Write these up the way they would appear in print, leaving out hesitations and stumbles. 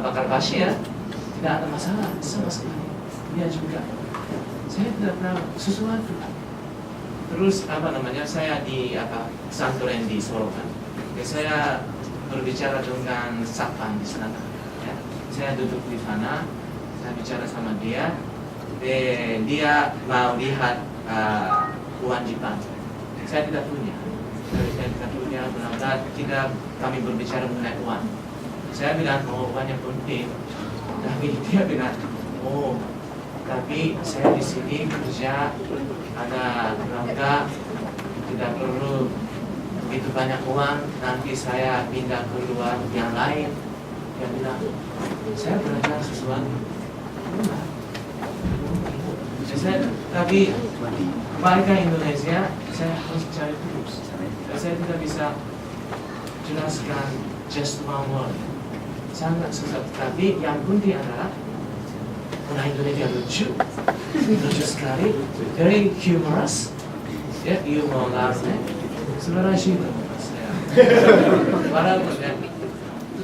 bakar basi ya, tidak ada masalah sama sekali. Dia juga, saya tidak tahu sesuatu. Terus saya di pesantren di Solo kan, saya berbicara dengan satpam di sana. Ya. Saya duduk di sana, saya bicara sama dia, dia mau lihat uang Jepang. Saya tidak punya. Saya tidak punya, benar-benar tidak kami berbicara mengenai uang. Saya bilang, uangnya penting. Tapi dia bilang, tapi saya di sini kerja ada keluarga, tidak perlu begitu banyak uang, nanti saya pindah ke luar yang lain. Dia bilang, saya belajar sesuatu. Tapi kembali ke Indonesia, saya harus cari terus. Saya tidak bisa jelaskan just one word. Sangat susah. Tapi yang penting adalah orang Indonesia lucu sekali, very humorous. Ya, humornya, subarashi itu. Walaupun ya,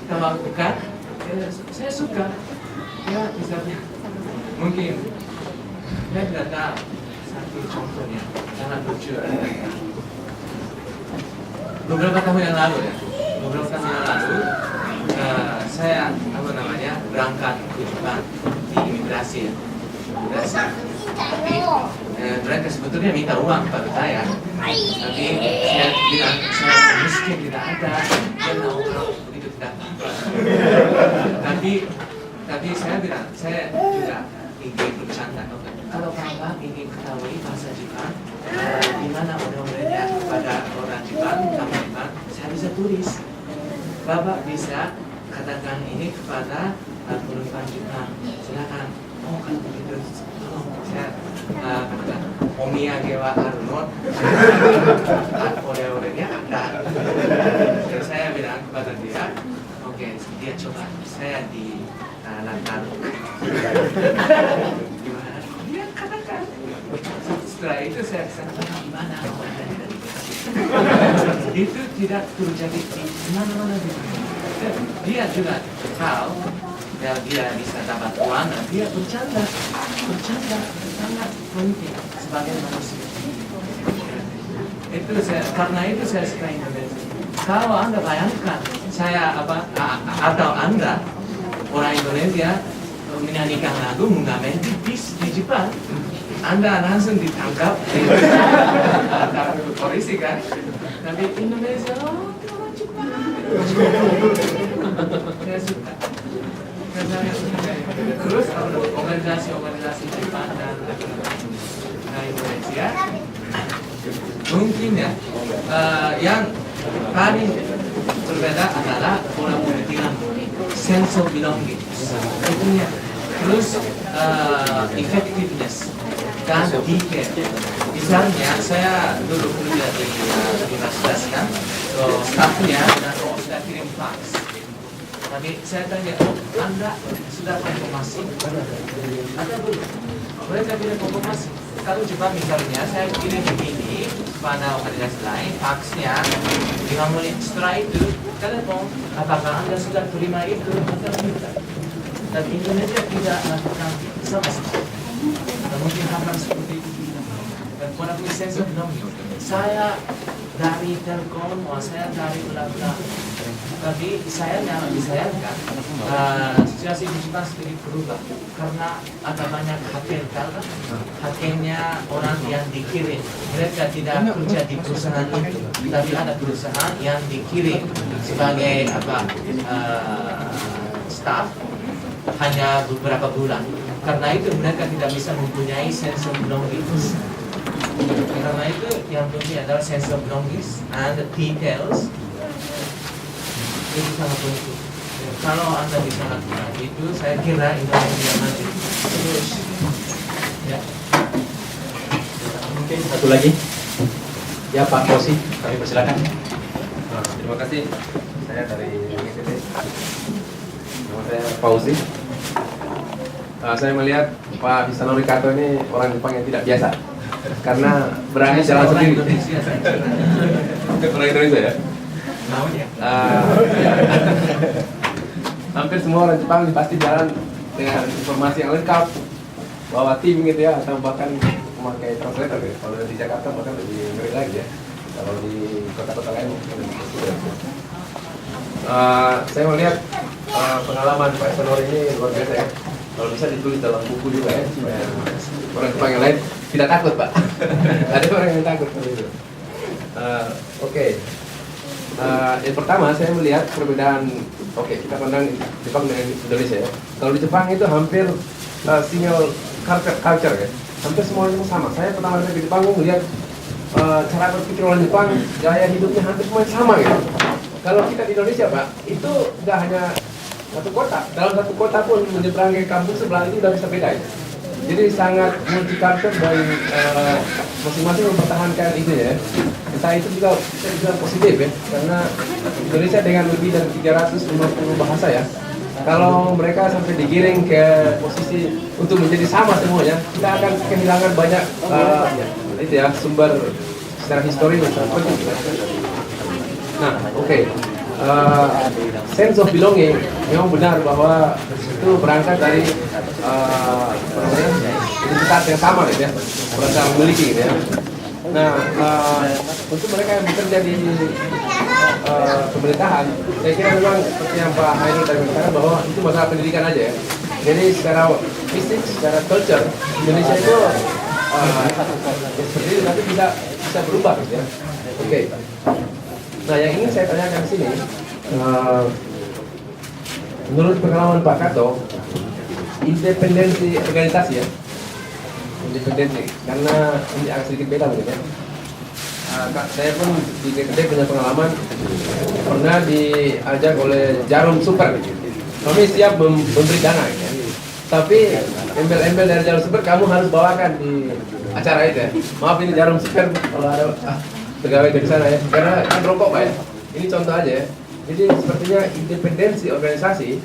kalau bukan, saya suka. Ya, misalnya, mungkin saya tidak tahu satu contohnya, sangat lucu. Beberapa tahun yang lalu saya berangkat ke Jepang di imigrasi ya. Tapi mereka sebetulnya minta uang pada saya, tapi saya bilang saya miskin, tidak ada, dia mau begitu tidak apa. Tapi saya bilang, saya juga ingin bercanda. Kalau Bapak ingin ketahui bahasa Jepang, di mana orang-orangnya kepada orang Jepang, saya bisa tulis. Bapak bisa katakan ini kepada penumpang Jepang. Silakan. Kalau begitu, tolong saya katakan omiyage wa aru no. Oleh-olehnya ada. Jadi saya bilang kepada dia, oke, dia coba. Saya di lantar. Gimana? Dia katakan. Setelah itu saya bisa katakan gimana itu tidak terjadi di mana-mana gitu. Dia juga tahu ya, dia bisa dapat uang, dia bercanda sangat penting sebagai manusia. Karena itu saya suka Indonesia. Kalau Anda bayangkan saya atau Anda orang Indonesia menyanyikan lagu mengamen di Jepang, Anda langsung ditangkap polisi kan? Tapi Indonesia, orang Jepang. Saya suka. Terus organisasi Jepang dan Indonesia mungkin ya yang paling berbeda adalah orang bilang sense of belonging. Terus effectiveness dan detail. Misalnya saya dulu kerja di universitas kan, staffnya dan kita kirim fax. Tapi saya tanya, Anda sudah konfirmasi? Ada belum? Mereka kirim konfirmasi. Kalau Jepang misalnya, saya kirim begini pada organisasi lain, faxnya 5 menit setelah itu, telepon, apakah Anda sudah terima itu atau tidak? Dan Indonesia tidak melakukan sama sekali. Dan mungkin hal seperti itu tidak. Dan pada sense of belonging, saya dari Telkom, saya dari bla-bla. Tapi disayangkan situasi di Jepang sedikit berubah karena ada banyak hakimnya orang yang dikirim. Mereka tidak kerja di perusahaan itu, tapi ada perusahaan yang dikirim sebagai staff hanya beberapa bulan. Karena itu mereka tidak bisa mempunyai sense of belonging. Karena itu yang penting adalah sense of belonging and the details. Itu sangat penting. Kalau Anda bisa lakukan itu, saya kira Indonesia nanti terus. Ya. Mungkin satu lagi. Ya Pak Kosi, kami persilakan. Terima kasih. Saya dari ITT. Nama saya Fauzi. Saya melihat Pak Hisanori Kato ini orang Jepang yang tidak biasa. Karena berani jalan sendiri. Orang Indonesia ya. hampir semua orang Jepang pasti jalan dengan informasi yang lengkap, bawa tim gitu ya, atau bahkan memakai translator gitu. Kalau di Jakarta bahkan lebih ngeri lagi ya. Kalau di kota-kota lain mungkin lebih sulit. Saya melihat pengalaman Pak Esanor ini luar biasa ya. Kalau bisa ditulis dalam buku juga ya, supaya orang Jepang yang lain tidak takut Pak. Ada orang yang takut kalau itu. Oke. Yang pertama saya melihat perbedaan. Oke, kita pandang Jepang dengan Indonesia ya. Kalau di Jepang itu hampir single culture ya. Hampir semuanya sama. Saya pertama kali ke Jepang melihat cara berpikir orang Jepang, gaya hidupnya hampir semuanya sama gitu. Kalau kita di Indonesia Pak, itu nggak hanya satu kota. Dalam satu kota pun menyeberangi kampung sebelah ini udah bisa beda ya. Jadi sangat multicultural dan masing-masing mempertahankan itu ya. Saya itu juga bisa dibilang positif ya, karena Indonesia dengan lebih dari 350 bahasa ya. Kalau mereka sampai digiring ke posisi untuk menjadi sama semuanya, kita akan kehilangan banyak itu ya, sumber secara histori dan secara penting. Nah, oke. Sense of belonging memang benar bahwa itu berangkat dari identitas yang sama gitu ya, merasa memiliki gitu ya. Nah, untuk mereka yang bekerja di pemerintahan, saya kira memang seperti yang Pak Hairul tadi mengatakan bahwa itu masalah pendidikan aja ya. Jadi secara fisik, secara culture, Indonesia itu seperti itu, tapi bisa berubah gitu ya. Oke. Nah, yang ingin saya tanyakan di sini, menurut pengalaman Pak Kato, independensi organisasi ya, independensi, karena ini agak sedikit beda mungkin ya. Saya pun di GTD punya pengalaman, pernah diajak oleh Jarum Super, kami siap memberi dana ya. Tapi embel-embel dari Jarum Super kamu harus bawakan di acara itu ya. Maaf ini Jarum Super kalau ada pegawai dari sana ya, karena kan rokok Pak ya. Ini contoh aja ya. Jadi sepertinya independensi organisasi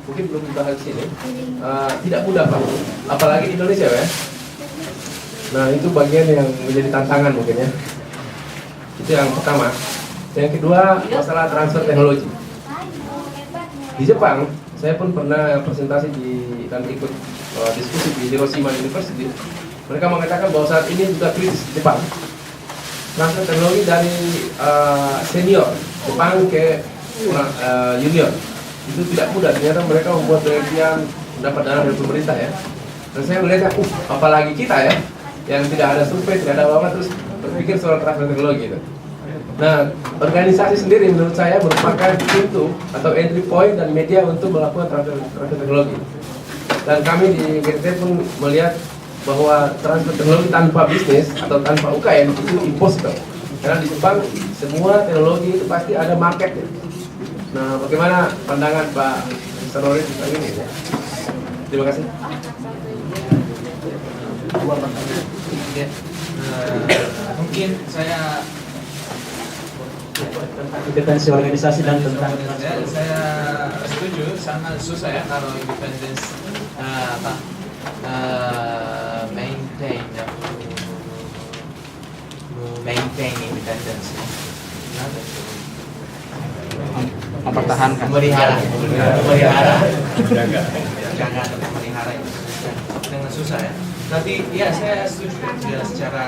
mungkin belum dibahas di sini, tidak mudah Pak, apalagi di Indonesia ya. Nah itu bagian yang menjadi tantangan mungkin ya. Itu yang pertama. Yang kedua masalah transfer teknologi. Di Jepang saya pun pernah presentasi dan ikut diskusi di Hiroshima University. Mereka mengatakan bahwa saat ini juga krisis Jepang. Transfer teknologi dari senior Jepang ke junior itu tidak mudah. Ternyata mereka membuat penelitian, mendapat dana dari pemerintah ya. Dan saya melihatnya, apalagi kita ya, yang tidak ada survei, tidak ada apa-apa, terus berpikir soal transfer teknologi itu. Nah, organisasi sendiri menurut saya merupakan pintu atau entry point dan media untuk melakukan transfer teknologi. Dan kami di GTT pun melihat bahwa transfer teknologi tanpa bisnis atau tanpa UKM itu impossible. Karena di Jepang semua teknologi itu pasti ada market. Nah, bagaimana pandangan Pak Sanori tentang ini? Terima kasih. Mungkin saya Independensi organisasi dan tentang saya setuju, sangat susah ya kalau independensi maintain independence, mempertahankan, memelihara itu dengan susah ya. Tapi ya saya setuju ya, secara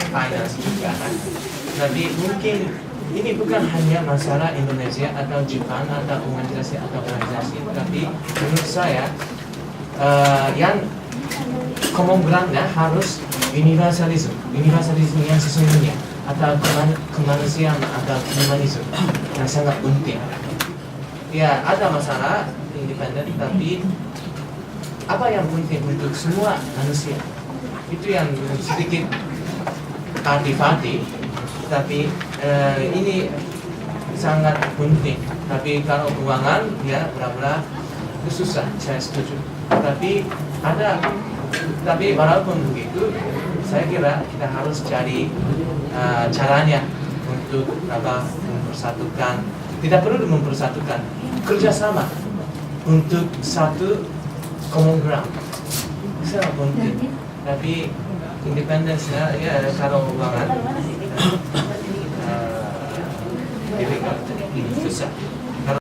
finance juga kan. Tapi mungkin ini bukan hanya masalah Indonesia atau Jepang atau organisasi, tapi menurut saya yang common ground-nya harus universalisme yang sesungguhnya atau kemanusiaan atau humanisme yang sangat penting. Ya ada masalah independen, tapi apa yang penting untuk semua manusia itu yang sedikit artifati, tapi ini sangat penting. Tapi kalau keuangan ya benar-benar itu susah, saya setuju. Tapi walaupun begitu, saya kira kita harus cari caranya untuk mempersatukan. Tidak perlu mempersatukan, kerjasama untuk satu common ground. Itu sangat penting. Tapi independensinya ya kalau keuangan difficult, susah.